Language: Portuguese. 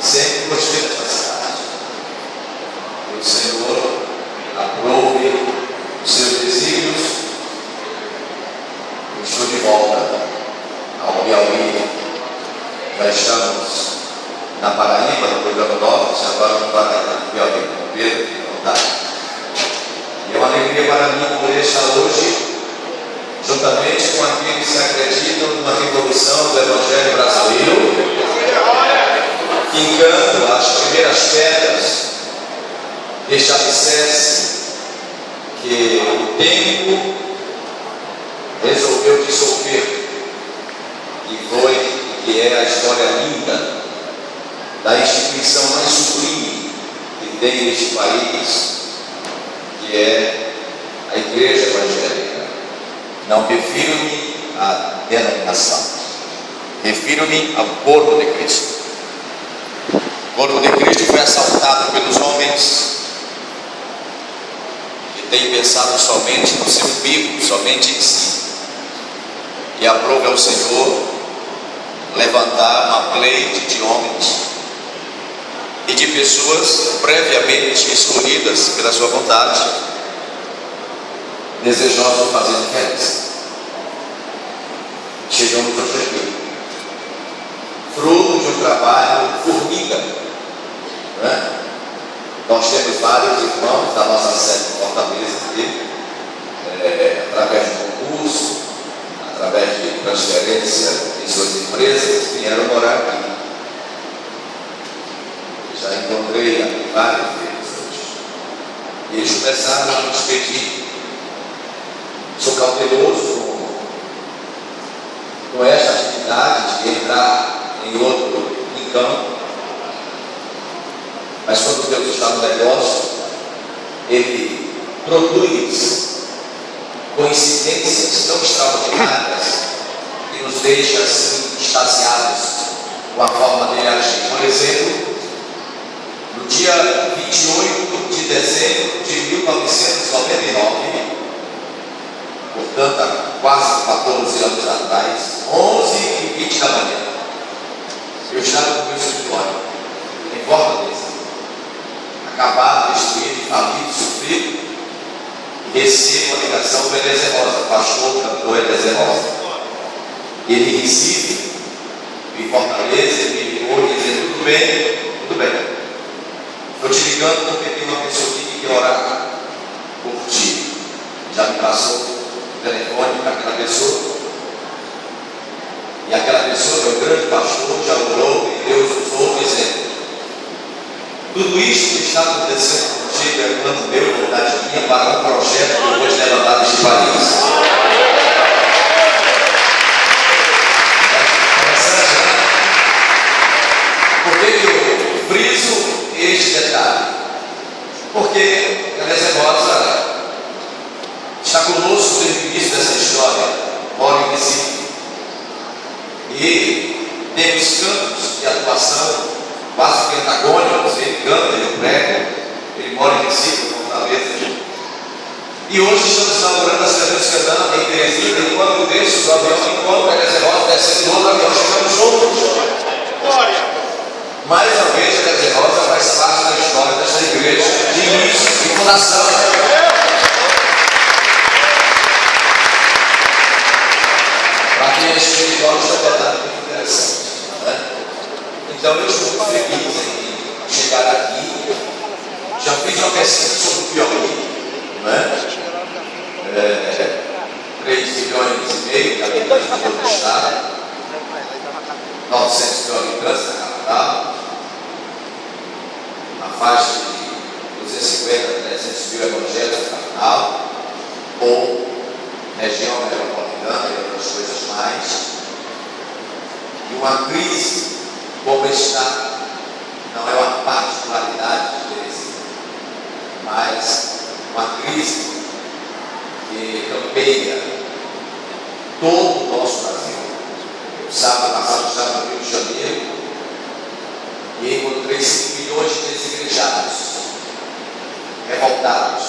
sempre gostei dessa cidade. Que o Senhor aprove os seus desígnios. Eu estou de volta ao Piauí. Já estamos na Paraíba, no programa Norte, agora no Piauí. Pedro, vontade. E é uma alegria para mim poder estar hoje, juntamente com aqueles que acreditam numa revolução do Evangelho brasileiro, fincando as primeiras pedras deste alicerce que o tempo resolveu dissolver, que é a história linda da instituição mais sublime que tem neste país, que é a Igreja Evangélica. Não refiro-me à denominação, refiro-me ao corpo de Cristo. O corpo de Cristo foi assaltado pelos homens que têm pensado somente no seu umbigo, somente em si. E aprove ao Senhor levantar uma pleite de homens e de pessoas previamente escolhidas pela sua vontade, desejosos de fazer diferença. Chegamos hoje aqui, fruto de um trabalho formiga, não é? Nós temos vários irmãos da nossa sede de Fortaleza aqui, através de concurso, através de transferência em suas empresas, vieram morar aqui. Já encontrei aqui vários deles hoje. E eles começaram a nos pedir. Sou cauteloso com esta atividade de entrar em outro campo, mas quando Deus está no negócio, Ele produz coincidências tão extraordinárias que nos deixa assim extasiados com a forma de agir. Por exemplo, no dia 28 de dezembro de 1999, portanto há quase 14 anos atrás, 11h20 da manhã, eu estava no meu escritório em Fortaleza, acabado, destruído, falido, sofrido, e recebo a ligação do Eliezer Rosa, pastor, cantor Eliezer Rosa. Ele em Recife, em Fortaleza, ele me ligou e disse: tudo bem, tudo bem. Estou te ligando porque tem uma pessoa aqui que quer orar por ti. Já me passou o telefone para aquela pessoa. E aquela pessoa, que é o grande pastor, já orou e Deus usou dizendo: tudo isso que está acontecendo contigo é plano meu, vontade minha, para um projeto que eu vou te levantar deste país. Por que eu friso este detalhe? Porque a Eliezer Rosa está conosco desde o início dessa história, mora em Recife. E temos campos de atuação quase que antagônicos. Ele canta, eu prego, ele mora em Recife, em Fortaleza. E hoje estamos inaugurando as Caminhos Cantando em Teresina, e quando eu desço do avião, enquanto a Eliezer Rosa descendo do outro avião, chegamos juntos. Mais uma vez, a Eliezer Rosa faz parte da história desta igreja, de início e fundação. Para quem é espiritual, isso é verdade, muito interessante, né? Então eu estou muito feliz em chegar aqui. Já fiz uma pesquisa sobre o Piauí, né? 3,5 milhões de habitantes de todo o estado, 900 mil habitantes na capital, a faixa de 250 a 300 mil evangélicos na capital, ou região metropolitana e outras coisas mais, e uma crise como está, não é uma particularidade deles, mas uma crise que campeia todo o nosso Brasil. Sábado passado estava no Rio de Janeiro e encontrei 5 milhões de desigrejados, revoltados,